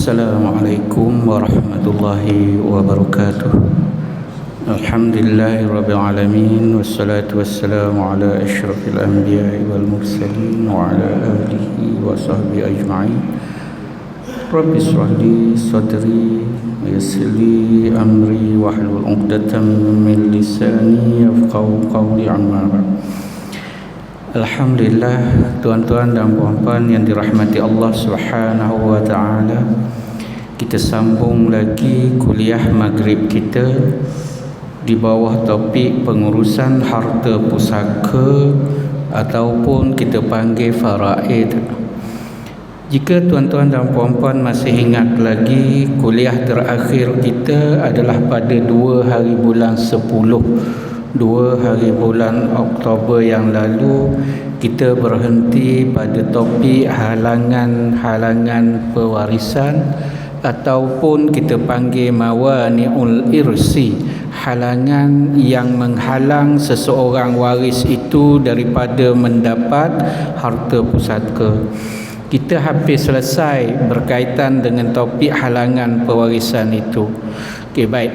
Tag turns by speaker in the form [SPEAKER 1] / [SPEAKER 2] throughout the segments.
[SPEAKER 1] Assalamualaikum warahmatullahi wabarakatuh. Alhamdulillahirabbil alamin wassalatu wassalamu ala asyrafil anbiya'i wal mursalin wa ala alihi wa sahbihi ajma'in. Rabbi shrah li sadri wa yassir li amri wahlul 'uqdatam min lisani yafqahu qawli. Amma ba'd. Alhamdulillah, tuan-tuan dan puan-puan yang dirahmati Allah Subhanahu wa taala. Kita sambung lagi kuliah maghrib kita di bawah topik pengurusan harta pusaka ataupun kita panggil faraid. Jika tuan-tuan dan puan-puan masih ingat lagi, kuliah terakhir kita adalah pada 2 hari bulan 2 bulan Oktober yang lalu. Kita berhenti pada topik halangan-halangan pewarisan ataupun kita panggil mawani'ul irsi, halangan yang menghalang seseorang waris itu daripada mendapat harta pusaka. Kita hampir selesai berkaitan dengan topik halangan pewarisan itu. Okey, baik.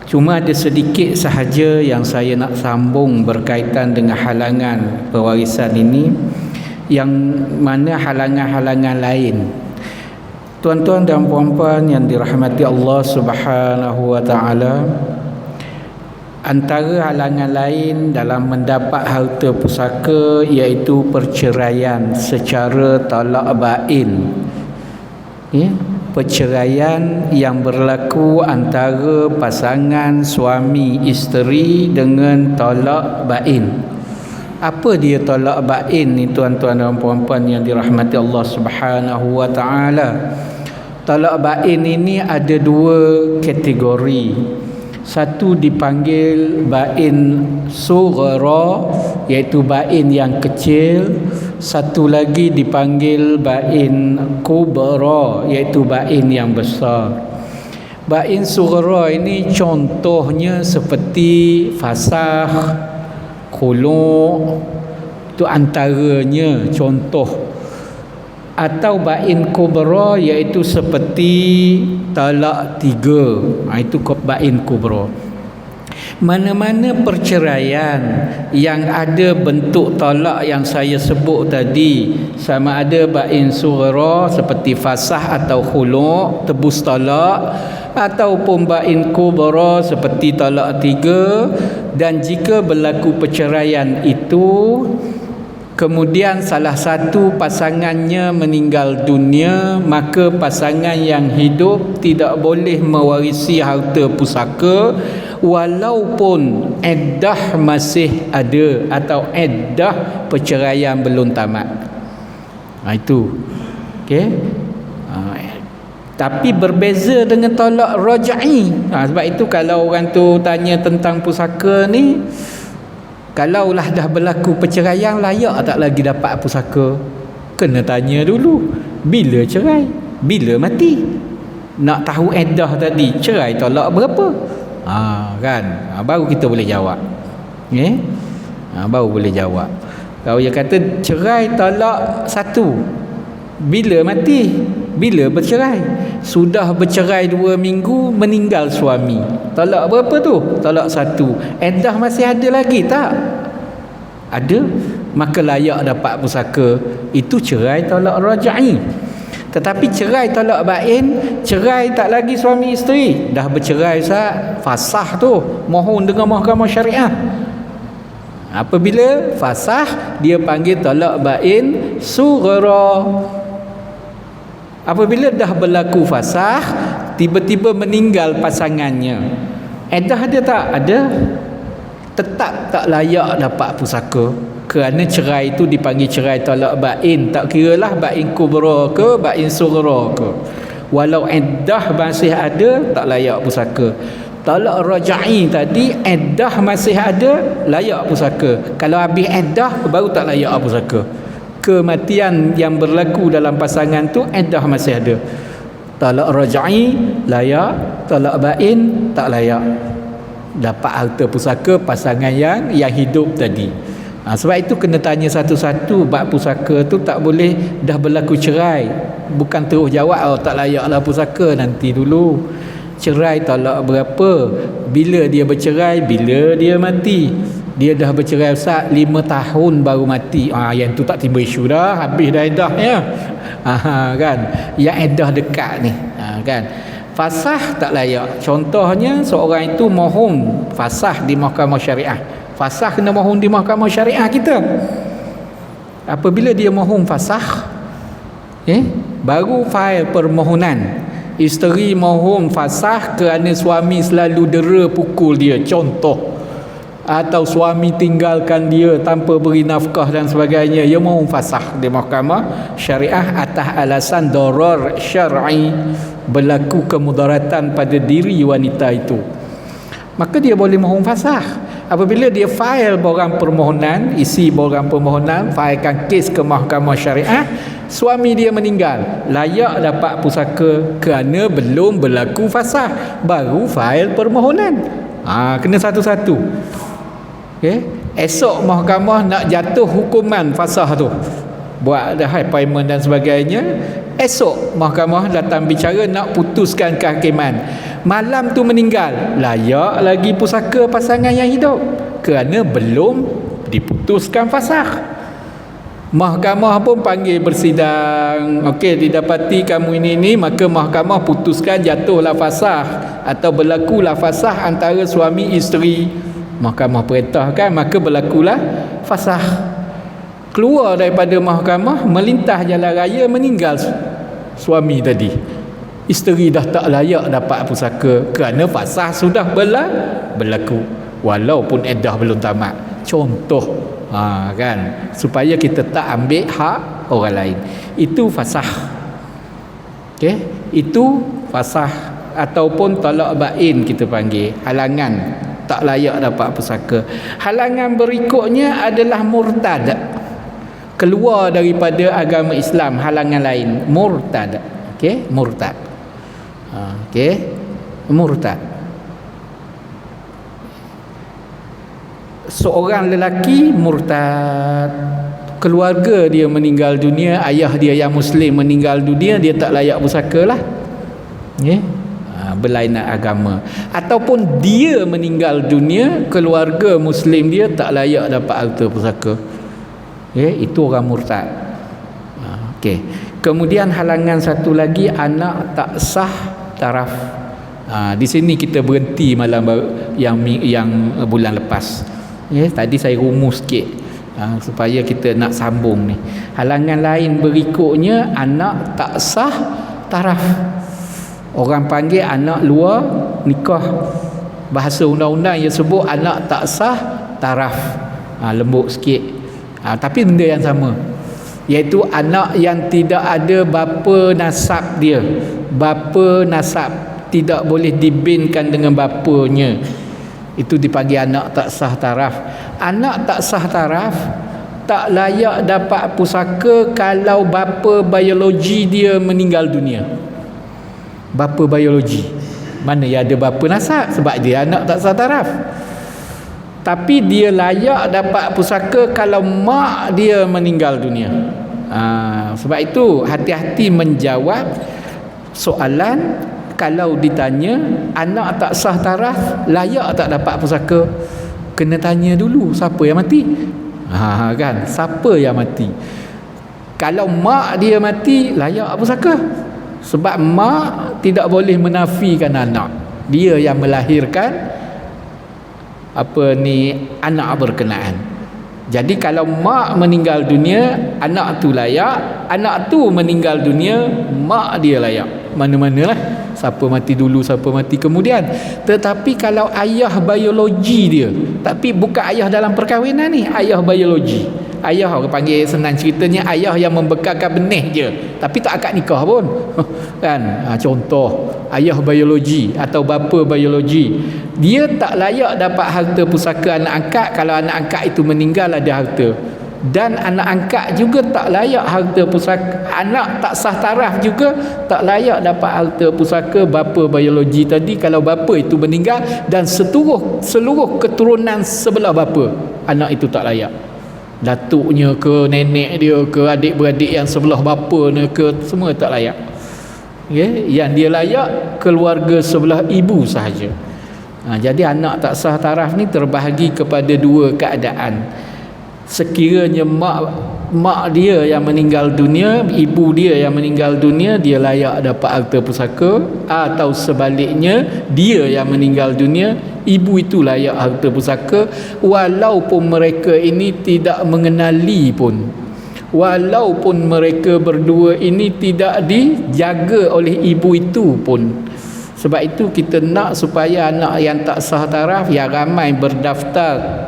[SPEAKER 1] Cuma ada sedikit sahaja yang saya nak sambung berkaitan dengan halangan pewarisan ini, yang mana halangan-halangan lain. Tuan-tuan dan puan-puan yang dirahmati Allah Subhanahu wa taala, antara halangan lain dalam mendapat harta pusaka iaitu perceraian secara talak bain. Perceraian yang berlaku antara pasangan suami isteri dengan talak bain. Apa dia talak bain ni tuan-tuan dan puan-puan yang dirahmati Allah Subhanahu wa taala? Talak bain ini ada 2 kategori. Satu dipanggil bain sughra, iaitu bain yang kecil. Satu lagi dipanggil bain kubra, iaitu bain yang besar. Bain sughra ini contohnya seperti fasakh, khulu', itu antaranya contoh. Atau bain kubra iaitu seperti talak 3. Itu bain kubra. Mana-mana perceraian yang ada bentuk talak yang saya sebut tadi, sama ada bain sughra seperti fasah atau khulu', tebus talak, ataupun bain kubra seperti talak 3, dan jika berlaku perceraian itu kemudian salah satu pasangannya meninggal dunia, maka pasangan yang hidup tidak boleh mewarisi harta pusaka walaupun iddah masih ada atau iddah perceraian belum tamat. Itu. Okey. Tapi berbeza dengan talak raj'i. Sebab itu kalau orang tu tanya tentang pusaka ni, kalaulah dah berlaku perceraian, layak tak lagi dapat pusaka? Kena tanya dulu, bila cerai, bila mati. Nak tahu iddah tadi, cerai talak berapa? Kan? Baru kita boleh jawab. Baru boleh jawab. Kalau dia kata cerai talak 1, bila mati? Bila bercerai? Sudah bercerai 2 minggu, meninggal suami. Talak berapa tu? Talak 1. Iddah masih ada lagi tak? Ada. Maka layak dapat pusaka. Itu cerai talak raj'i. Tetapi cerai talak bain, cerai tak lagi suami isteri, dah bercerai Ustaz, fasah tu, mohon dengan mahkamah syariah. Apabila fasah, dia panggil talak bain sughra. Apabila dah berlaku fasah, tiba-tiba meninggal pasangannya, iddah ada tak? Ada. Tetap tak layak dapat pusaka, kerana cerai itu dipanggil cerai talak bain. Tak kiralah bain kubra ke bain sughra ke, walau iddah masih ada, tak layak pusaka. Talak raj'i tadi, iddah masih ada, layak pusaka. Kalau habis iddah baru tak layak pusaka. Kematian yang berlaku dalam pasangan tu, iddah masih ada. Talak raj'i layak, talak bain tak layak dapat harta pusaka pasangan yang hidup tadi. Sebab itu kena tanya satu-satu. Bab pusaka tu tak boleh dah berlaku cerai, bukan terus jawab tak layaklah pusaka, nanti dulu. Cerai talak berapa, bila dia bercerai, bila dia mati. Dia dah bercerai Ustaz 5 tahun baru mati, yang tu tak timbul isu dah, habis dah eddahnya. Kan, yang eddah dekat ni, kan. Fasah tak layak. Contohnya seorang itu mohon fasah di mahkamah syariah. Fasah kena mohon di mahkamah syariah kita. Apabila dia mohon fasah, baru fail permohonan. Isteri mohon fasah kerana suami selalu dera pukul dia, contoh, atau suami tinggalkan dia tanpa beri nafkah dan sebagainya. Dia mohon fasah di mahkamah syariah atas alasan darar syar'i, berlaku kemudaratan pada diri wanita itu, maka dia boleh mohon fasah. Apabila dia file borang permohonan, isi borang permohonan, filekan kes ke mahkamah syariah, suami dia meninggal, layak dapat pusaka kerana belum berlaku fasah, baru file permohonan. Kena satu-satu. Esok mahkamah nak jatuh hukuman fasah tu, buat dah payment dan sebagainya. Esok mahkamah datang bicara nak putuskan kehakiman, malam tu meninggal, layak lagi pusaka pasangan yang hidup kerana belum diputuskan fasah. Mahkamah pun panggil bersidang, okey, didapati kamu ini, maka mahkamah putuskan jatuhlah fasah atau berlakulah fasah antara suami isteri. Mahkamah perintahkan, maka berlakulah fasah. Keluar daripada mahkamah, melintah jalan raya, meninggal suami tadi. Isteri dah tak layak dapat pusaka kerana fasah sudah berlaku, walaupun iddah belum tamat. Contoh, kan, supaya kita tak ambil hak orang lain. Itu fasah. Itu fasah ataupun talak bain kita panggil, halangan, tak layak dapat pusaka. Halangan berikutnya adalah murtad, keluar daripada agama Islam, halangan lain, murtad. Murtad. Murtad. Seorang lelaki murtad, keluarga dia meninggal dunia, ayah dia yang muslim meninggal dunia, dia tak layak pusaka lah. Berlainan agama. Ataupun dia meninggal dunia, keluarga muslim dia tak layak dapat harta pusaka. Itu orang murtad. Kemudian halangan satu lagi, anak tak sah taraf. Di sini kita berhenti malam yang bulan lepas. Tadi saya rumus sikit supaya kita nak sambung ni. Halangan lain berikutnya, anak tak sah taraf. Orang panggil anak luar nikah. Bahasa undang-undang ia sebut anak tak sah taraf. Lembut sikit. Tapi benda yang sama, iaitu anak yang tidak ada bapa nasab dia. Bapa nasab tidak boleh dibinkan dengan bapanya, itu dipanggil anak tak sah taraf. Anak tak sah taraf tak layak dapat pusaka kalau bapa biologi dia meninggal dunia. Bapa biologi, mana yang ada bapa nasab, sebab dia anak tak sah taraf. Tapi dia layak dapat pusaka kalau mak dia meninggal dunia. Sebab itu hati-hati menjawab soalan. Kalau ditanya anak tak sah taraf, layak tak dapat pusaka, kena tanya dulu siapa yang mati. Kan, siapa yang mati. Kalau mak dia mati, layak pusaka, sebab mak tidak boleh menafikan anak. Dia yang melahirkan anak berkenaan. Jadi kalau mak meninggal dunia, anak tu layak. Anak tu meninggal dunia, mak dia layak. Mana-manalah, siapa mati dulu, siapa mati kemudian. Tetapi kalau ayah biologi dia, tapi bukan ayah dalam perkahwinan ni, ayah biologi, ayah orang panggil, senang ceritanya, ayah yang membekalkan benih je, tapi tak akad nikah pun. Kan, contoh ayah biologi atau bapa biologi, dia tak layak dapat harta pusaka anak angkat kalau anak angkat itu meninggal ada harta. Dan anak angkat juga tak layak harta pusaka. Anak tak sah taraf juga tak layak dapat harta pusaka bapa biologi tadi kalau bapa itu meninggal dan seluruh keturunan sebelah bapa, anak itu tak layak. datuknya ke, nenek dia ke, adik-beradik yang sebelah bapa ni ke, semua tak layak. Yang dia layak keluarga sebelah ibu sahaja. Jadi anak tak sah taraf ni terbahagi kepada dua keadaan. Sekiranya mak dia yang meninggal dunia, ibu dia yang meninggal dunia, dia layak dapat harta pusaka, atau sebaliknya dia yang meninggal dunia, ibu itu layak harta pusaka, walaupun mereka ini tidak mengenali pun, walaupun mereka berdua ini tidak dijaga oleh ibu itu pun. Sebab itu kita nak supaya anak yang tak sah taraf, yang ramai terdaftar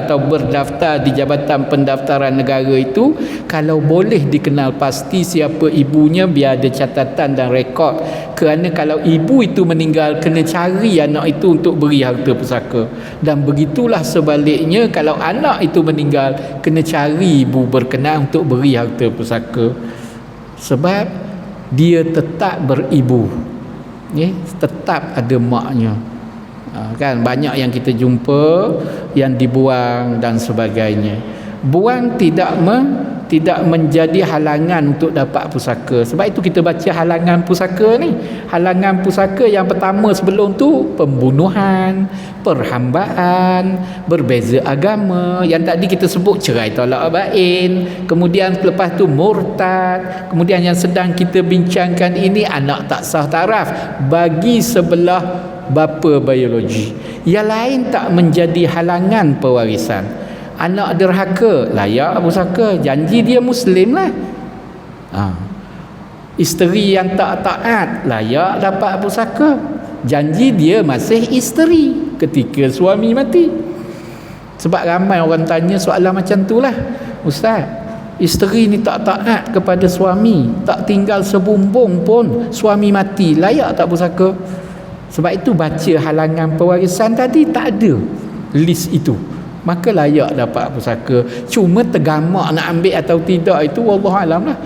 [SPEAKER 1] atau berdaftar di Jabatan Pendaftaran Negara itu, kalau boleh dikenal pasti siapa ibunya, biar ada catatan dan rekod. Kerana kalau ibu itu meninggal, kena cari anak itu untuk beri harta pusaka. Dan begitulah sebaliknya, kalau anak itu meninggal, kena cari ibu berkenan untuk beri harta pusaka. Sebab dia tetap beribu, tetap ada maknya. Kan banyak yang kita jumpa yang dibuang dan sebagainya. Buang tidak menjadi halangan untuk dapat pusaka. Sebab itu kita baca halangan pusaka ni. Halangan pusaka yang pertama sebelum tu pembunuhan, perhambaan, berbeza agama. Yang tadi kita sebut cerai tolak bain. Kemudian lepas tu murtad. Kemudian yang sedang kita bincangkan ini anak tak sah taraf bagi sebelah bapa biologi. Yang lain tak menjadi halangan pewarisan. Anak derhaka layak pusaka, janji dia Muslim lah. Isteri yang tak taat layak dapat pusaka, janji dia masih isteri ketika suami mati. Sebab ramai orang tanya soalan macam tu lah, Ustaz, isteri ni tak taat kepada suami, tak tinggal sebumbung pun, suami mati, layak tak pusaka? Sebab itu baca halangan pewarisan tadi tak ada list itu, maka layak dapat pusaka. Cuma tergamak nak ambil atau tidak itu wallahualam lah.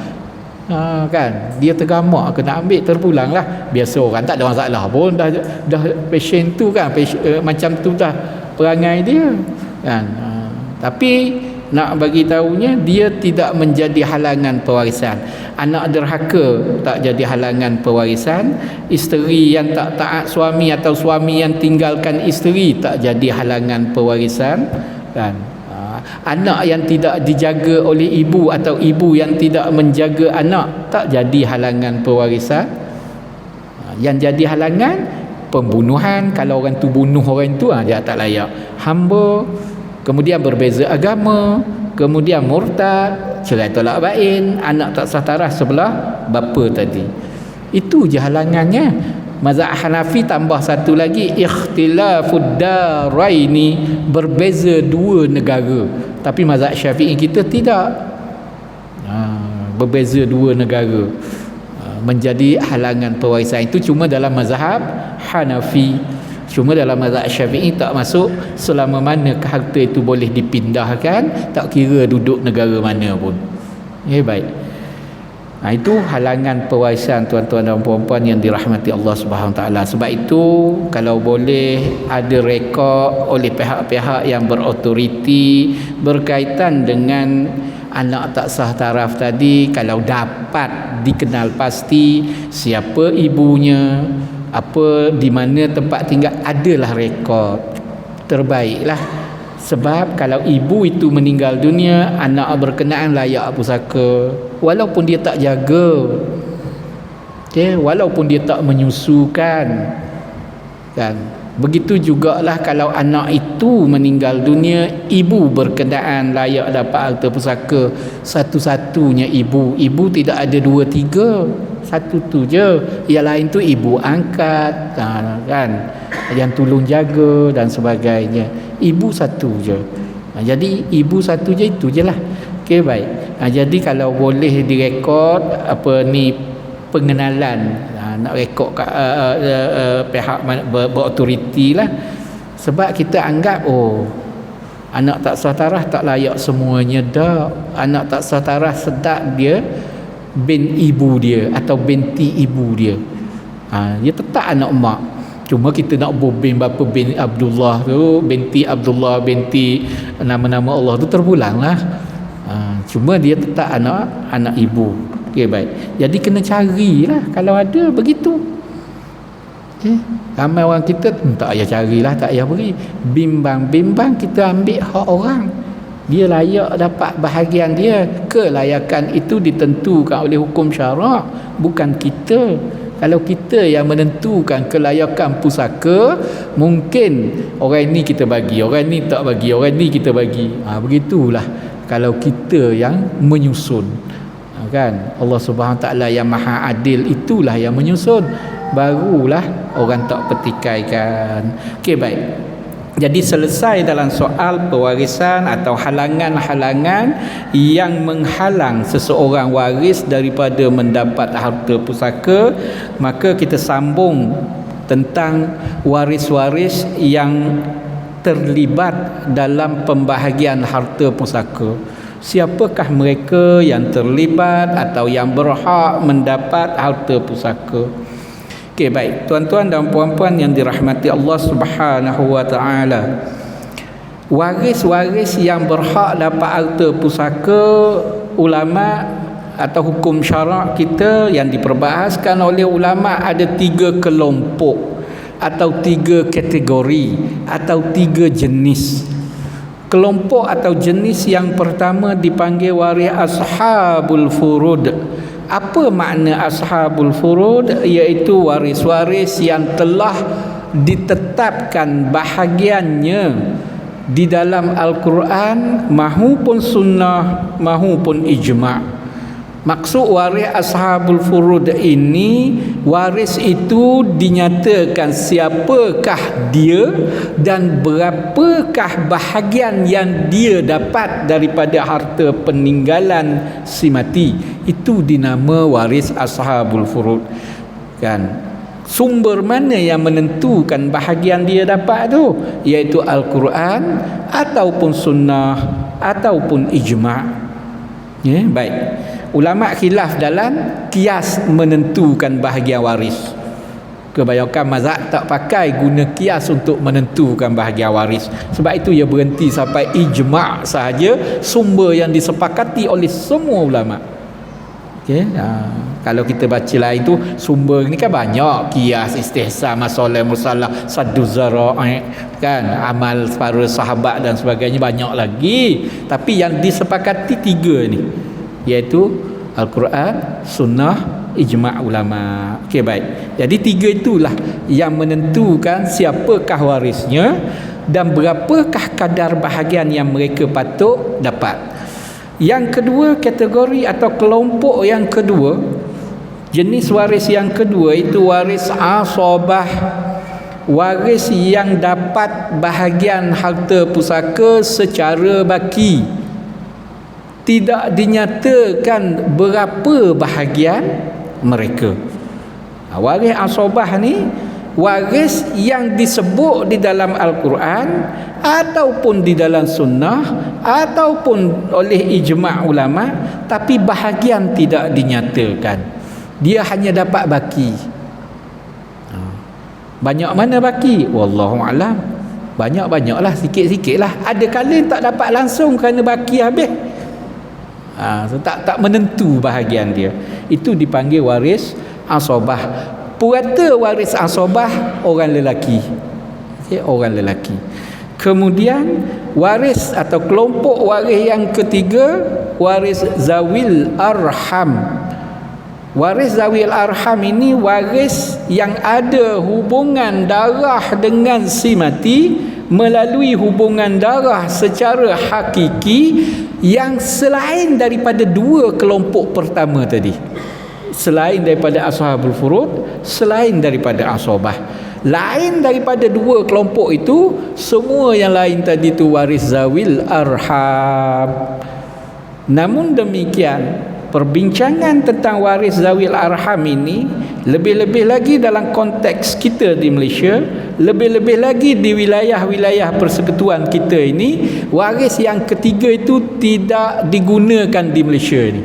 [SPEAKER 1] Kan dia tergamak ke nak ambil, terpulang lah. Biasa orang tak ada masalah pun, dah passion tu kan, macam tu dah perangai dia kan. Tapi nak bagi tahunya dia tidak menjadi halangan pewarisan. Anak derhaka tak jadi halangan pewarisan. Isteri yang tak taat suami atau suami yang tinggalkan isteri tak jadi halangan pewarisan kan. Anak yang tidak dijaga oleh ibu atau ibu yang tidak menjaga anak tak jadi halangan pewarisan. Yang jadi halangan pembunuhan, kalau orang tu bunuh orang tu dia tak layak. Hamba, kemudian berbeza agama, kemudian murtad, cerai tolak bain, anak tak sah taraf sebelah bapa tadi. Itu je halangannya. Mazhab Hanafi tambah satu lagi, ikhtilafud daraini, berbeza dua negara. Tapi mazhab Syafi'i kita tidak. Berbeza dua negara menjadi halangan pewarisan. Itu cuma dalam mazhab Hanafi. Cuma dalam mazhab Syafi'i tak masuk selama mana harta itu boleh dipindahkan, tak kira duduk negara mana pun. Baik. Itu halangan pewarisan tuan-tuan dan puan-puan yang dirahmati Allah Subhanahu taala. Sebab itu kalau boleh ada rekod oleh pihak-pihak yang berautoriti berkaitan dengan anak tak sah taraf tadi, kalau dapat dikenal pasti siapa ibunya, apa di mana tempat tinggal, adalah rekod, terbaiklah. Sebab kalau ibu itu meninggal dunia, anak berkenaan layak pusaka, walaupun dia tak jaga, walaupun dia tak menyusukan kan. Begitu jugalah kalau anak itu meninggal dunia, ibu berkenaan layak dapat harta pusaka. Satu-satunya ibu tidak ada dua tiga, satu tu je. Yang lain tu ibu angkat kan, yang tolong jaga dan sebagainya. Ibu satu je. Jadi ibu satu je, itu je lah. Baik. Jadi kalau boleh direkod pengenalan, nak rekod pihak berautoriti lah. Sebab kita anggap anak tak sah taraf tak layak semuanya dah. Anak tak sah taraf sedap dia bin ibu dia atau binti ibu dia, dia tetap anak mak Cuma kita nak bin bapa bin Abdullah tu, binti Abdullah, binti nama-nama Allah tu terpulang lah. Cuma dia tetap anak ibu. Okey, baik. Jadi kena carilah kalau ada begitu. Ramai orang kita tak payah carilah, tak payah beri. Bimbang kita ambil hak orang. Dia layak dapat bahagian dia. Kelayakan itu ditentukan oleh hukum syarak, bukan kita. Kalau kita yang menentukan kelayakan pusaka, mungkin orang ini kita bagi, orang ini tak bagi, orang ini kita bagi. Begitulah kalau kita yang menyusun. Kan Allah Subhanahu Wa Taala yang Maha Adil itulah yang menyusun, barulah orang tak petikaikan. Okey, baik. Jadi selesai dalam soal pewarisan atau halangan-halangan yang menghalang seseorang waris daripada mendapat harta pusaka, maka kita sambung tentang waris-waris yang terlibat dalam pembahagian harta pusaka. Siapakah mereka yang terlibat atau yang berhak mendapat harta pusaka? Okey, baik. Tuan-tuan dan puan-puan yang dirahmati Allah Subhanahu Wa Taala. Waris-waris yang berhak dapat harta pusaka, ulama atau hukum syarak kita yang diperbahaskan oleh ulama ada 3 kelompok atau 3 kategori atau 3 jenis. Kelompok atau jenis yang pertama dipanggil waris ashabul furud. Apa makna ashabul furud? Iaitu waris-waris yang telah ditetapkan bahagiannya di dalam Al-Quran mahupun sunnah mahupun ijma'. Maksud waris ashabul furud ini, waris itu dinyatakan siapakah dia dan berapakah bahagian yang dia dapat daripada harta peninggalan si mati. Itu dinama waris ashabul furud. Kan? Sumber mana yang menentukan bahagian dia dapat tu? Iaitu Al-Quran ataupun sunnah ataupun ijma'. Ya, baik. Ulama khilaf dalam kias menentukan bahagian waris. Kebanyakan mazhab tak pakai guna kias untuk menentukan bahagian waris. Sebab itu ia berhenti sampai ijma' sahaja, sumber yang disepakati oleh semua ulama. Okey, kalau kita baca lain tu sumber ni kan banyak, kias, istihsan, masalah musalah, saddu zara'i, kan, amal para sahabat dan sebagainya, banyak lagi. Tapi yang disepakati 3 ni, iaitu Al-Quran, sunnah, ijma' ulama. Okey, baik. Jadi 3 itulah yang menentukan siapakah warisnya dan berapakah kadar bahagian yang mereka patut dapat. Yang kedua, kategori atau kelompok yang kedua, jenis waris yang kedua itu waris asabah. Waris yang dapat bahagian harta pusaka secara baki. Tidak dinyatakan berapa bahagian mereka. Waris asabah ni waris yang disebut di dalam Al-Quran ataupun di dalam sunnah ataupun oleh ijma' ulama, tapi bahagian tidak dinyatakan. Dia hanya dapat baki. Banyak mana baki? Wallahu a'lam. Banyak-banyaklah, sikit-sikitlah. Ada kala tak dapat langsung kerana baki habis. Tak menentu bahagian dia. Itu dipanggil waris asabah. Purata waris asabah orang lelaki. Okay, orang lelaki. Kemudian waris atau kelompok waris yang ketiga, waris zawil arham. Waris zawil arham ini waris yang ada hubungan darah dengan si mati melalui hubungan darah secara hakiki yang selain daripada 2 kelompok pertama tadi. Selain daripada ashabul furud, selain daripada asabah. Lain daripada 2 kelompok itu, semua yang lain tadi tu waris zawil arham. Namun demikian, perbincangan tentang waris zawil arham ini lebih-lebih lagi dalam konteks kita di Malaysia, lebih-lebih lagi di wilayah-wilayah persekutuan kita ini, waris yang ketiga itu tidak digunakan di Malaysia ni.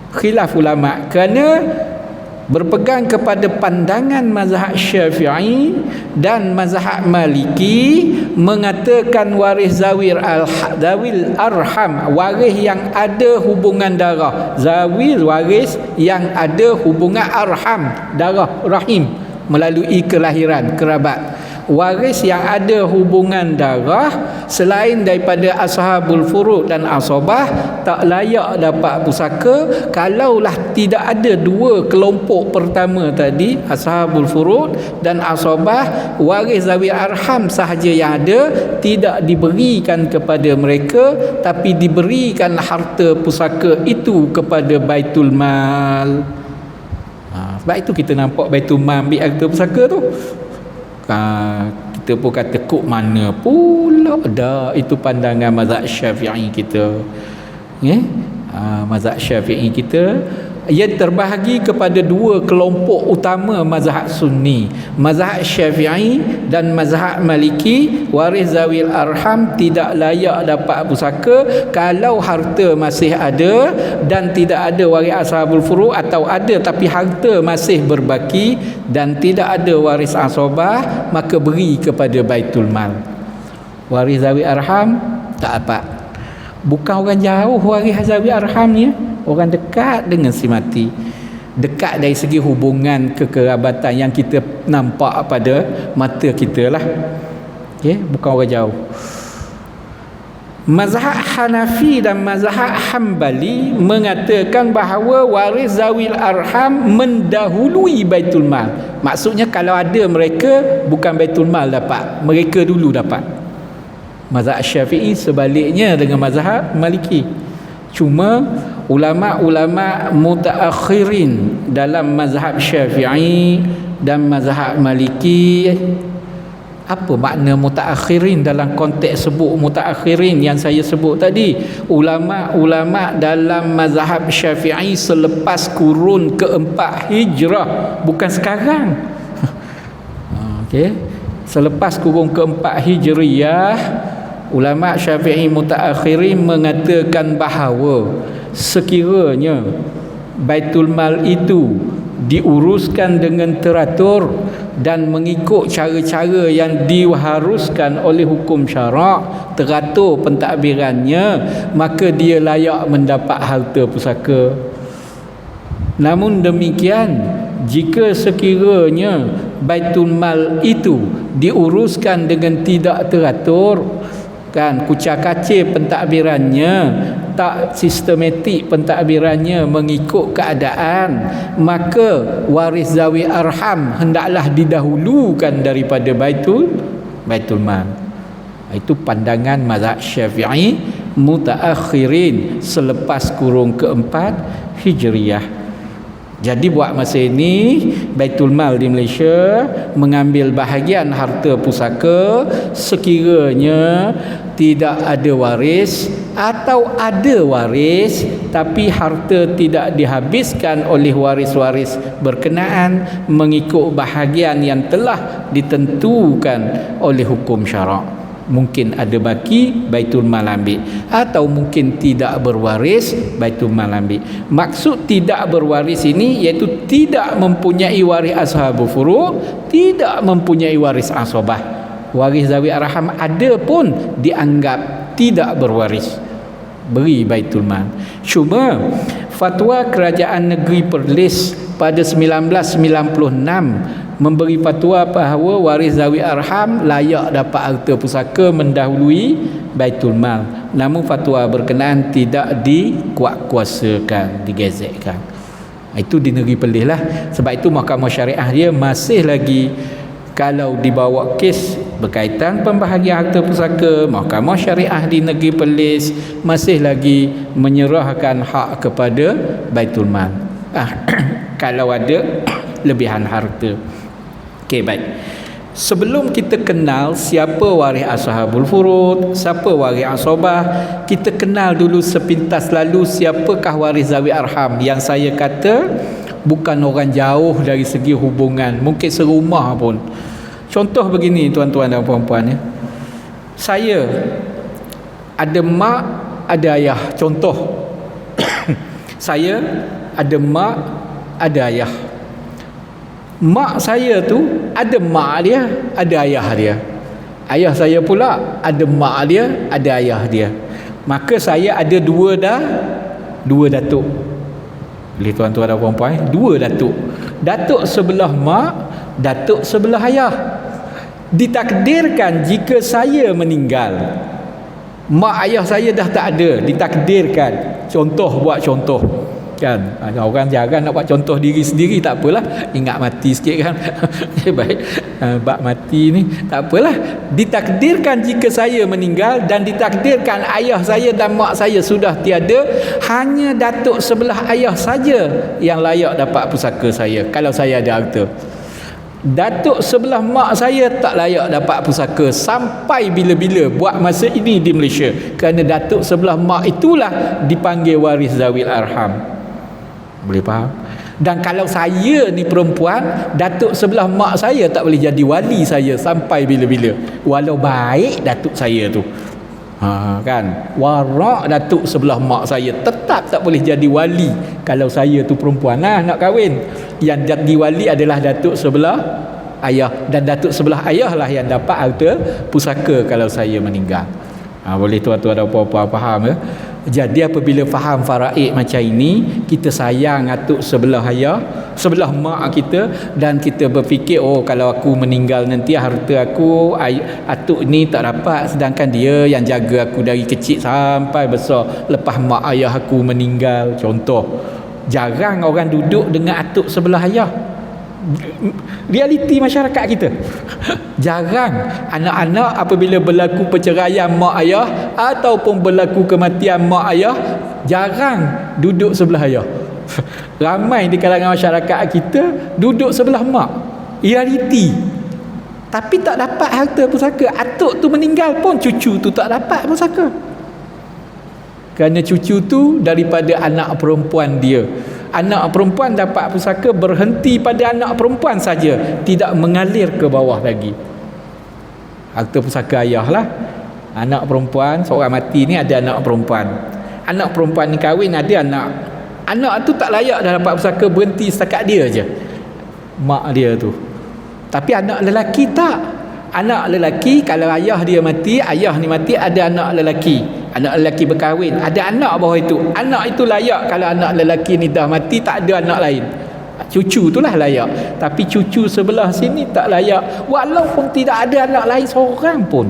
[SPEAKER 1] Khilaf ulama kerana berpegang kepada pandangan mazhab Syafi'i dan mazhab Maliki, mengatakan waris zawil arham, waris yang ada hubungan darah. Zawil, waris yang ada hubungan arham, darah rahim, melalui kelahiran, kerabat. Waris yang ada hubungan darah selain daripada ashabul furud dan asabah tak layak dapat pusaka. Kalaulah tidak ada dua kelompok pertama tadi, ashabul furud dan asabah, waris zawil arham sahaja yang ada, tidak diberikan kepada mereka, tapi diberikan harta pusaka itu kepada Baitul Mal. Sebab itu kita nampak Baitul Mal ambil harta pusaka tu. Kita pun kata kok mana pula dah, itu pandangan mazhab Syafi'i kita. Mazhab Syafi'i kita ia terbahagi kepada dua kelompok utama mazhab Sunni, mazhab Syafi'i dan mazhab Maliki. Waris zawil arham tidak layak dapat pusaka kalau harta masih ada dan tidak ada waris ashabul furu', atau ada tapi harta masih berbaki dan tidak ada waris asabah, maka beri kepada Baitul Mal. Waris zawil arham tak apa. Bukan orang jauh waris zawil arham ni, orang dekat dengan si mati, dekat dari segi hubungan kekerabatan yang kita nampak pada mata kita lah. Bukan orang jauh. Mazhab Hanafi dan mazhab Hambali mengatakan bahawa waris zawil arham mendahului Baitul Mal. Maksudnya kalau ada mereka, bukan Baitul Mal dapat, mereka dulu dapat. Mazhab Syafi'i sebaliknya dengan mazhab Maliki. Cuma ulama-ulama mutaakhirin dalam mazhab Syafi'i dan mazhab Maliki, apa makna mutaakhirin dalam konteks sebut mutaakhirin yang saya sebut tadi? Ulama-ulama dalam mazhab Syafi'i selepas kurun keempat hijrah, bukan sekarang. Selepas kurun keempat hijriyah, ulama Syafi'i mutaakhirin mengatakan bahawa sekiranya Baitul Mal itu diuruskan dengan teratur dan mengikut cara-cara yang diharuskan oleh hukum syarak, teratur pentadbirannya, maka dia layak mendapat harta pusaka. Namun demikian, jika sekiranya Baitul Mal itu diuruskan dengan tidak teratur, kucak-kacir pentadbirannya, tak sistematik pentadbirannya mengikut keadaan, maka waris zawi arham hendaklah didahulukan daripada Baitul Mal. Itu pandangan mazhab Syafi'i mutaakhirin selepas kurun keempat hijriyah. Jadi buat masa ini Baitul Mal di Malaysia mengambil bahagian harta pusaka sekiranya tidak ada waris, atau ada waris tapi harta tidak dihabiskan oleh waris-waris berkenaan mengikut bahagian yang telah ditentukan oleh hukum syarak. Mungkin ada baki, Baitul Mal ambil, atau mungkin tidak berwaris, Baitul Mal ambil. Maksud tidak berwaris ini iaitu tidak mempunyai waris ashabul furu', tidak mempunyai waris asabah. Waris zawi arham ada pun dianggap tidak berwaris, beri Baitul Mal. Cuma fatwa Kerajaan Negeri Perlis pada 1996 memberi fatwa bahawa waris zawi arham layak dapat harta pusaka mendahului Baitul Mal. Namun fatwa berkenaan tidak dikuatkuasakan, digezetkan. Itu di Negeri Perlis lah. Sebab itu Mahkamah Syariah dia masih lagi, kalau dibawa kes berkaitan pembahagian harta pusaka, Mahkamah Syariah di Negeri Perlis masih lagi menyerahkan hak kepada Baitul Mal kalau ada lebihan harta. Okey, baik. Sebelum kita kenal siapa waris ashabul furud, siapa waris asabah, kita kenal dulu sepintas lalu siapakah waris zawi arham yang saya kata bukan orang jauh dari segi hubungan, mungkin serumah pun. Contoh begini tuan-tuan dan puan-puan ya. Saya ada mak, ada ayah. Contoh. Saya ada mak, ada ayah. Mak saya tu ada mak dia, ada ayah dia. Ayah saya pula ada mak dia, ada ayah dia. Maka saya ada dua datuk. Boleh tuan-tuan dan puan-puan, dua datuk. Datuk sebelah mak, datuk sebelah ayah. Ditakdirkan jika saya meninggal, mak ayah saya dah tak ada, ditakdirkan. Buat contoh kan, orang jarang nak buat contoh diri sendiri, tak apalah, ingat mati sikit kan. Baik, bab mati ni tak apalah. Ditakdirkan jika saya meninggal dan ditakdirkan ayah saya dan mak saya sudah tiada, hanya datuk sebelah ayah saja yang layak dapat pusaka saya kalau saya ada harta. Datuk sebelah mak saya tak layak dapat pusaka sampai bila-bila buat masa ini di Malaysia, kerana datuk sebelah mak itulah dipanggil waris zawil arham. Boleh faham? Dan kalau saya ni perempuan, datuk sebelah mak saya tak boleh jadi wali saya sampai bila-bila, walau baik datuk saya tu. Kan, warak datuk sebelah mak saya tetap tak boleh jadi wali kalau saya tu perempuan nak kahwin. Yang jadi wali adalah datuk sebelah ayah, dan datuk sebelah ayah lah yang dapat harta pusaka kalau saya meninggal. Boleh tuan-tuan dan puan-puan faham ya? Jadi apabila faham faraid macam ini, kita sayang atuk sebelah ayah, sebelah mak kita, dan kita berfikir, oh kalau aku meninggal nanti harta aku atuk ni tak dapat, sedangkan dia yang jaga aku dari kecil sampai besar lepas mak ayah aku meninggal. Contoh, jarang orang duduk dengan atuk sebelah ayah. Realiti masyarakat kita jarang anak-anak apabila berlaku perceraian mak ayah ataupun berlaku kematian mak ayah, jarang duduk sebelah ayah. Ramai di kalangan masyarakat kita duduk sebelah mak. Realiti. Tapi tak dapat harta pusaka. Atuk tu meninggal pun cucu tu tak dapat pusaka, kerana cucu tu daripada anak perempuan dia. Anak perempuan dapat pusaka berhenti pada anak perempuan saja, tidak mengalir ke bawah lagi. Harta pusaka ayah lah. Anak perempuan, seorang mati ni ada anak perempuan. Anak perempuan ni kahwin, ada anak. Anak tu tak layak dah dapat pusaka, berhenti setakat dia je, mak dia tu. Tapi anak lelaki tak. Anak lelaki, kalau ayah dia mati, ayah ni mati, ada anak lelaki. Anak lelaki berkahwin, ada anak bawah itu. Anak itu layak kalau anak lelaki ni dah mati, tak ada anak lain. Cucu itulah layak. Tapi cucu sebelah sini tak layak, walaupun tidak ada anak lain seorang pun.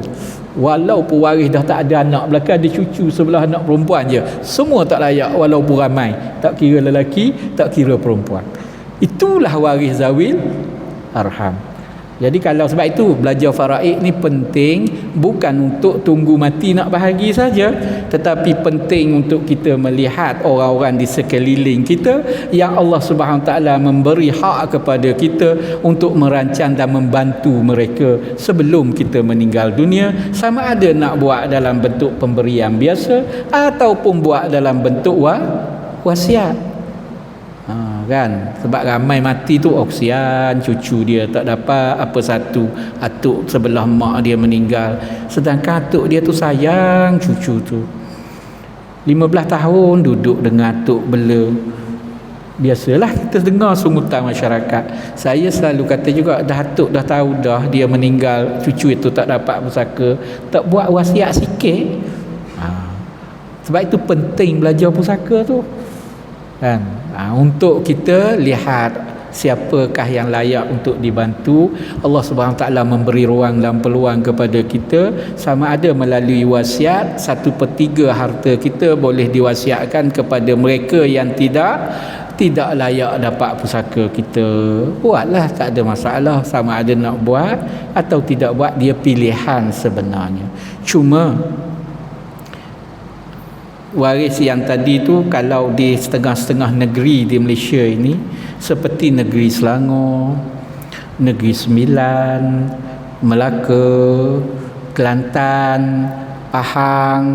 [SPEAKER 1] Walaupun waris dah tak ada anak belakang, ada cucu sebelah anak perempuan je, semua tak layak walaupun ramai. Tak kira lelaki, tak kira perempuan. Itulah waris zawil arham. Jadi kalau sebab itu belajar faraid ni penting, bukan untuk tunggu mati nak bahagi saja, tetapi penting untuk kita melihat orang-orang di sekeliling kita yang Allah Subhanahu taala memberi hak kepada kita untuk merancang dan membantu mereka sebelum kita meninggal dunia, sama ada nak buat dalam bentuk pemberian biasa ataupun buat dalam bentuk wasiat. Kan, sebab ramai mati tu, kesian cucu dia tak dapat apa satu, atuk sebelah mak dia meninggal, sedangkan atuk dia tu sayang cucu tu. 15 tahun duduk dengan atuk bela. Biasalah kita dengar sungutan masyarakat. Saya selalu kata juga, dah atuk dah tahu dah dia meninggal, cucu itu tak dapat pusaka, tak buat wasiat sikit. Sebab itu penting belajar pusaka tu kan. Untuk kita lihat siapakah yang layak untuk dibantu. Allah Subhanahu taala memberi ruang dan peluang kepada kita, sama ada melalui wasiat, 1/3 harta kita boleh diwasiatkan kepada mereka yang tidak layak dapat pusaka kita. Buatlah, tak ada masalah, sama ada nak buat atau tidak buat, dia pilihan sebenarnya. Cuma waris yang tadi tu, kalau di setengah-setengah negeri di Malaysia ini, seperti negeri Selangor, negeri Sembilan, Melaka, Kelantan, Pahang,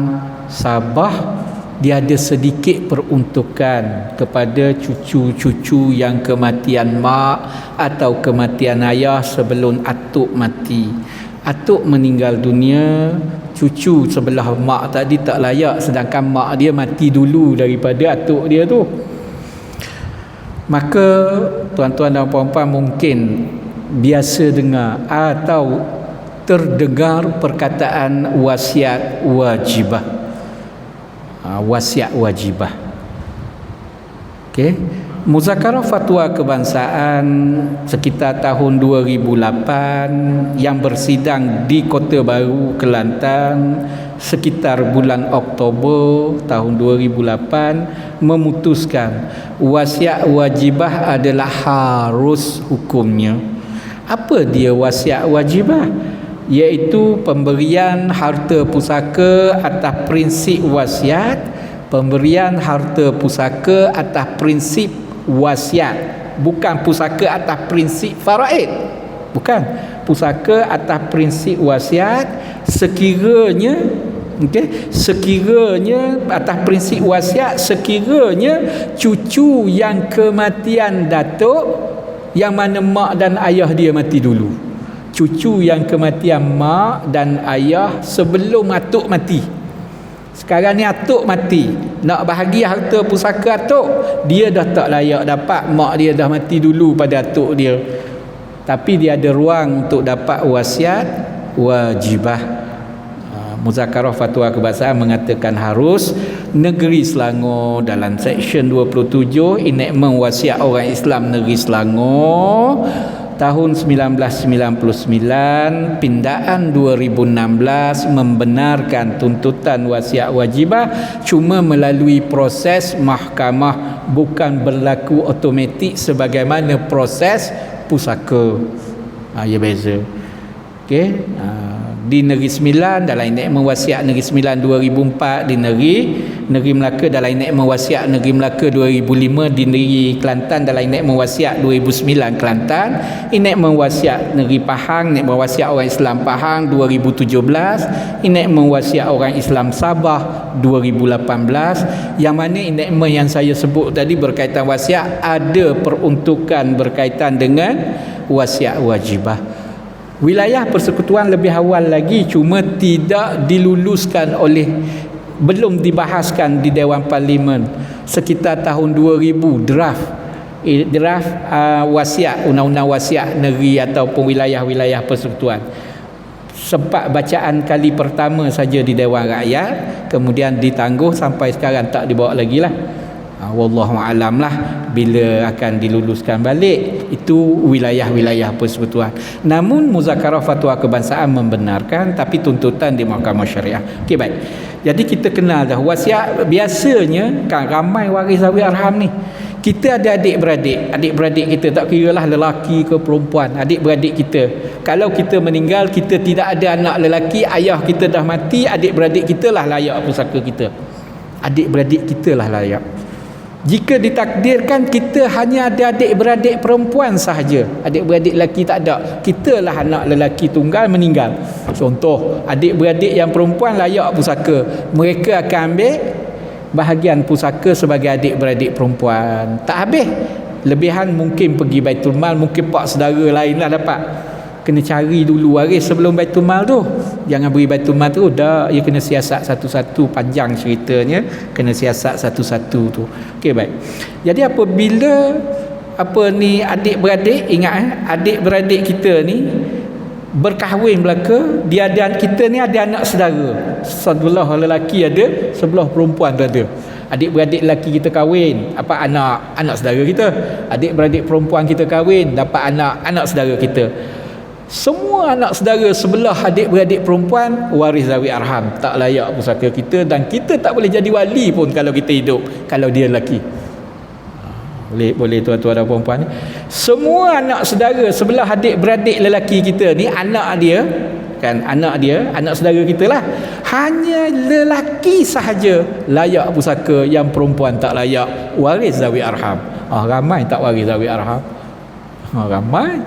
[SPEAKER 1] Sabah, dia ada sedikit peruntukan kepada cucu-cucu yang kematian mak atau kematian ayah sebelum atuk mati. Atuk meninggal dunia, cucu sebelah mak tadi tak layak, sedangkan mak dia mati dulu daripada atuk dia tu. Maka tuan-tuan dan puan-puan mungkin biasa dengar atau terdengar perkataan wasiat wajibah. Wasiat wajibah. Okey. Muzakarah Fatwa Kebangsaan sekitar tahun 2008 yang bersidang di Kota Baru, Kelantan sekitar bulan Oktober tahun 2008 memutuskan wasiat wajibah adalah harus hukumnya. Apa dia wasiat wajibah? Iaitu pemberian harta pusaka atas prinsip wasiat, pemberian harta pusaka atas prinsip wasiat, bukan pusaka atas prinsip faraid, bukan, pusaka atas prinsip wasiat sekiranya, okey, sekiranya atas prinsip wasiat sekiranya cucu yang kematian datuk yang mana mak dan ayah dia mati dulu, cucu yang kematian mak dan ayah sebelum atuk mati. Sekarang ni atuk mati, nak bahagi harta pusaka atuk, dia dah tak layak dapat, mak dia dah mati dulu pada atuk dia, tapi dia ada ruang untuk dapat wasiat wajibah. Muzakarah Fatwa Kebangsaan mengatakan harus. Negeri Selangor dalam Seksyen 27 Enactment Wasiat Orang Islam Negeri Selangor tahun 1999 pindaan 2016 membenarkan tuntutan wasiat wajibah cuma melalui proses mahkamah, bukan berlaku automatik sebagaimana proses pusaka. Ya beza. Okey. Di Negeri Sembilan dalam Enactment Wasiat Negeri Sembilan 2004, di Negeri Melaka dalam Enactment Wasiat Negeri Melaka 2005, di Negeri Kelantan dalam Enactment Wasiat 2009 Kelantan, Enactment Wasiat Negeri Pahang, Enactment Wasiat Orang Islam Pahang 2017, Enactment Wasiat Orang Islam Sabah 2018, yang mana enactment yang saya sebut tadi berkaitan wasiat ada peruntukan berkaitan dengan wasiat wajibah. Wilayah persekutuan lebih awal lagi cuma tidak diluluskan belum dibahaskan di Dewan Parlimen sekitar tahun 2000 draft wasiat, undang-undang wasiat negeri ataupun wilayah-wilayah persekutuan. Sempat bacaan kali pertama saja di Dewan Rakyat, kemudian ditangguh sampai sekarang tak dibawa lagi lah. Wallahu alam lah bila akan diluluskan balik, itu wilayah-wilayah persekutuan. Namun Muzakarah Fatwa Kebangsaan membenarkan, tapi tuntutan di Mahkamah Syariah. Okey, baik. Jadi kita kenal dah wasiat. Biasanya kan ramai waris zawi arham ni, kita ada adik-beradik kita, tak kira lah lelaki ke perempuan, adik-beradik kita. Kalau kita meninggal, kita tidak ada anak lelaki, ayah kita dah mati, adik-beradik kita lah layak pusaka kita, adik-beradik kita lah layak. Jika ditakdirkan kita hanya ada adik-beradik perempuan sahaja, adik-beradik lelaki tak ada, kita lah anak lelaki tunggal meninggal, contoh, adik-beradik yang perempuan layak pusaka, mereka akan ambil bahagian pusaka sebagai adik-beradik perempuan. Tak habis, lebihan mungkin pergi Baitul Mal, mungkin pak saudara lain lah dapat. Kena cari dulu waris sebelum Baitul Mal tu, jangan beri Baitul Mal tu dah, ia kena siasat satu-satu, panjang ceritanya, kena siasat satu-satu tu. Okey, baik. Jadi apabila adik-beradik, ingat adik-beradik kita ni berkahwin belaka, dia ada, kita ni ada anak saudara, sebelah lelaki ada, sebelah perempuan ada. Adik-beradik lelaki kita kahwin, apa anak saudara kita, adik-beradik perempuan kita kahwin, dapat anak saudara kita. Semua anak saudara sebelah adik-beradik perempuan waris zawi arham, tak layak pusaka kita, dan kita tak boleh jadi wali pun kalau kita hidup, kalau dia lelaki. Boleh tuan-tuan dan puan-puan ni. Semua anak saudara sebelah adik-beradik lelaki kita ni, anak dia, anak saudara kita lah. Hanya lelaki sahaja layak pusaka, yang perempuan tak layak waris zawi arham. Ramai tak waris zawi arham. Ramai.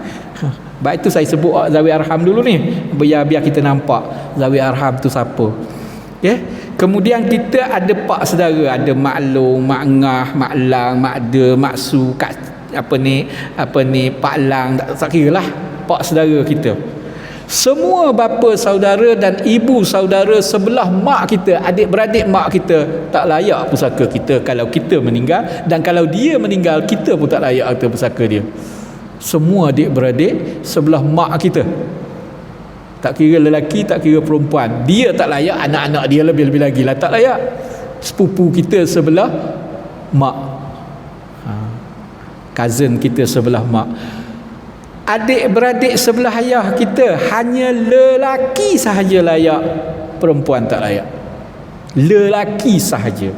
[SPEAKER 1] Baik, itu saya sebut zawi arham dulu ni, biar kita nampak zawi arham tu siapa. Okay? Kemudian kita ada pak saudara, ada mak long, mak ngah, mak lang, mak de, mak su, pak lang, tak kira lah pak saudara kita. Semua bapa saudara dan ibu saudara sebelah mak kita, adik-beradik mak kita tak layak pusaka kita kalau kita meninggal, dan kalau dia meninggal kita pun tak layak harta pusaka dia. Semua adik-beradik sebelah mak kita, tak kira lelaki tak kira perempuan, dia tak layak, anak-anak dia lebih-lebih lagi lah tak layak. Sepupu kita sebelah mak, cousin kita sebelah mak, adik-beradik sebelah ayah kita hanya lelaki sahaja layak, perempuan tak layak, lelaki sahaja.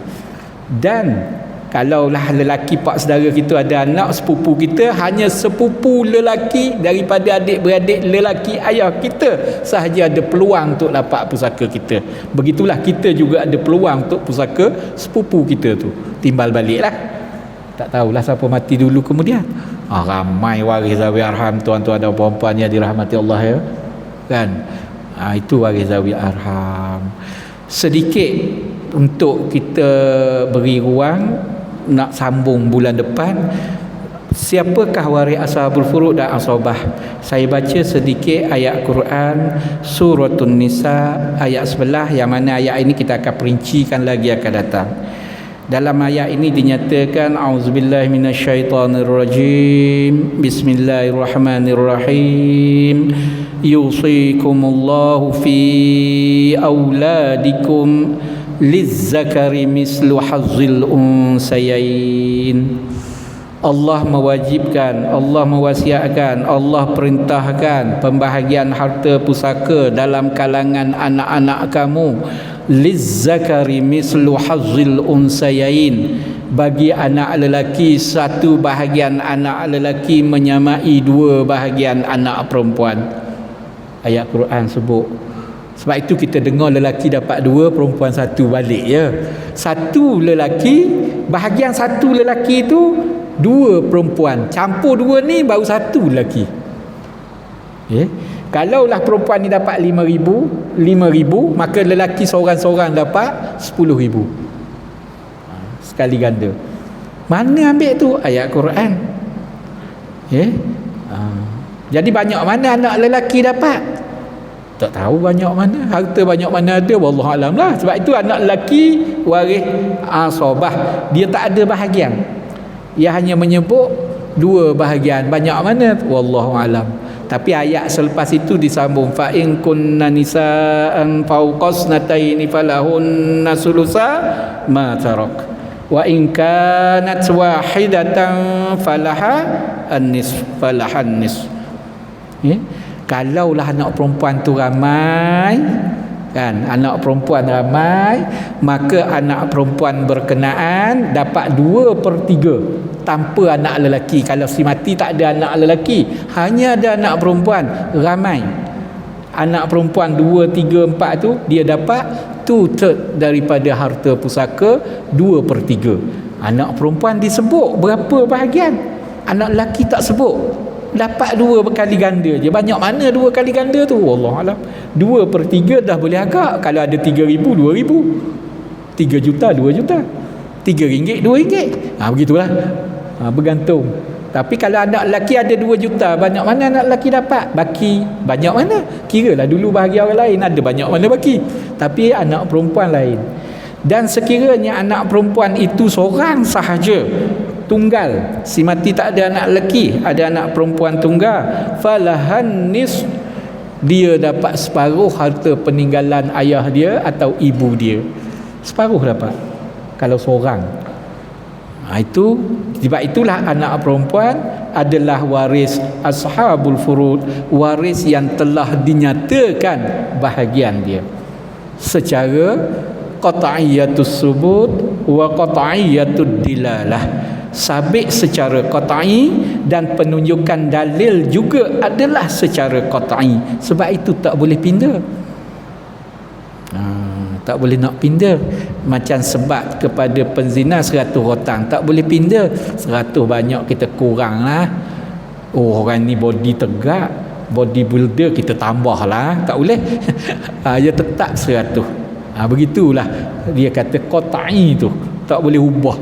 [SPEAKER 1] Dan kalaulah lelaki pak saudara kita ada anak, sepupu kita hanya sepupu lelaki daripada adik-beradik lelaki ayah kita sahaja ada peluang untuk dapat pusaka kita. Begitulah kita juga ada peluang untuk pusaka sepupu kita tu. Timbal baliklah, tak tahulah siapa mati dulu kemudian. Ramai waris zawi arham tuan-tuan dan puan-puan yang dirahmati Allah ya kan. Itu waris zawi arham. Sedikit untuk kita beri ruang nak sambung bulan depan. Siapakah waris ashabul furud dan ashabah? Saya baca sedikit ayat Quran Suratun Nisa ayat 11, yang mana ayat ini kita akan perincikan lagi akan datang. Dalam ayat ini dinyatakan auzubillahi minasyaitonirrajim, bismillahirrahmanirrahim, yusikumullahu fi auladikum lizzakari mislu hazzil unsayain. Allah mewajibkan, Allah mewasiatkan, Allah perintahkan pembahagian harta pusaka dalam kalangan anak-anak kamu, lizzakari mislu hazzil unsayain, bagi anak lelaki satu bahagian anak lelaki menyamai dua bahagian anak perempuan. Ayat Quran sebut. Sebab itu kita dengar lelaki dapat dua, perempuan satu, balik ya. Satu lelaki, bahagian satu lelaki itu dua perempuan, campur dua ni baru satu lelaki. Kalaulah perempuan ni dapat 5,000, maka lelaki seorang-seorang dapat 10,000. Sekali ganda. Mana ambil tu? Ayat Quran. Jadi banyak mana anak lelaki dapat? Tak tahu banyak mana, harta banyak mana ada, wallahu alam lah. Sebab itu anak lelaki waris ashabah, dia tak ada bahagian. Ia hanya menyebut dua bahagian, banyak mana wallahu alam. Tapi ayat selepas itu disambung, fa in kunna nisaan fawqasnataini falahunna sulusa ma tarak wa in kanat wahidatan falaha an-nisf, falahan nisf. Kalaulah anak perempuan tu ramai kan, anak perempuan ramai, maka anak perempuan berkenaan dapat 2/3 tanpa anak lelaki. Kalau si mati tak ada anak lelaki, hanya ada anak perempuan ramai, anak perempuan 2, 3, 4 tu dia dapat 2/3 daripada harta pusaka, 2/3. Anak perempuan disebut berapa bahagian, anak lelaki tak sebut. Dapat 2 kali ganda je. Banyak mana 2 kali ganda tu? Wallahualam. 2/3 dah boleh agak. Kalau ada 3,000, 2,000. 3 juta, 2 juta. 3 ringgit, 2 ringgit. Begitulah. Bergantung. Tapi kalau anak lelaki ada 2 juta, banyak mana anak lelaki dapat? Baki. Banyak mana? Kiralah dulu bahagian orang lain. Ada banyak mana baki. Tapi anak perempuan lain. Dan sekiranya anak perempuan itu seorang sahaja, tunggal, si mati tak ada anak lelaki, ada anak perempuan tunggal, falahan nis, dia dapat separuh harta peninggalan ayah dia atau ibu dia. Separuh dapat kalau seorang. Itu sebab itulah anak perempuan adalah waris ashabul furud, waris yang telah dinyatakan bahagian dia secara qat'iyatus subut wa qat'iyatud dilalah, sabit secara qat'i dan penunjukan dalil juga adalah secara qat'i. Sebab itu tak boleh pindah, tak boleh nak pindah. Macam sebat kepada penzina 100 rotan, tak boleh pindah. 100 banyak kita kurang lah. Orang ni body tegak, body builder, kita tambah lah, tak boleh. Dia tetap 100. Begitulah dia kata qat'i tu, tak boleh ubah.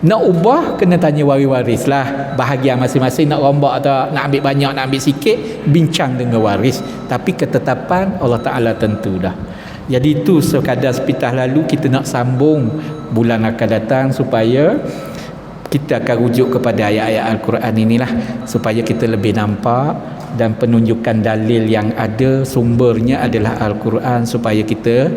[SPEAKER 1] Nak ubah kena tanya waris-waris lah, bahagian masing-masing, nak rombak atau nak ambil banyak, nak ambil sikit, bincang dengan waris. Tapi ketetapan Allah Ta'ala tentu dah. Jadi itu sekadar sepitah lalu, kita nak sambung bulan akan datang supaya kita akan rujuk kepada ayat-ayat Al-Quran inilah, supaya kita lebih nampak dan penunjukan dalil yang ada, sumbernya adalah Al-Quran, supaya kita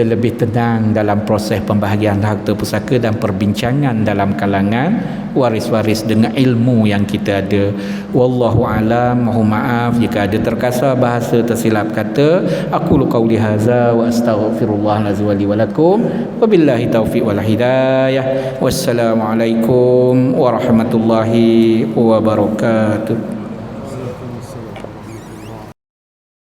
[SPEAKER 1] lebih tenang dalam proses pembahagian harta pusaka dan perbincangan dalam kalangan waris-waris dengan ilmu yang kita ada. Wallahu alam. Mohon maaf jika ada terkasar bahasa, tersilap kata. Aku qauli hadza wa astaghfirullah lazim wa li wa lakum. Wabillahi taufiq wal hidayah. Wassalamualaikum warahmatullahi wabarakatuh.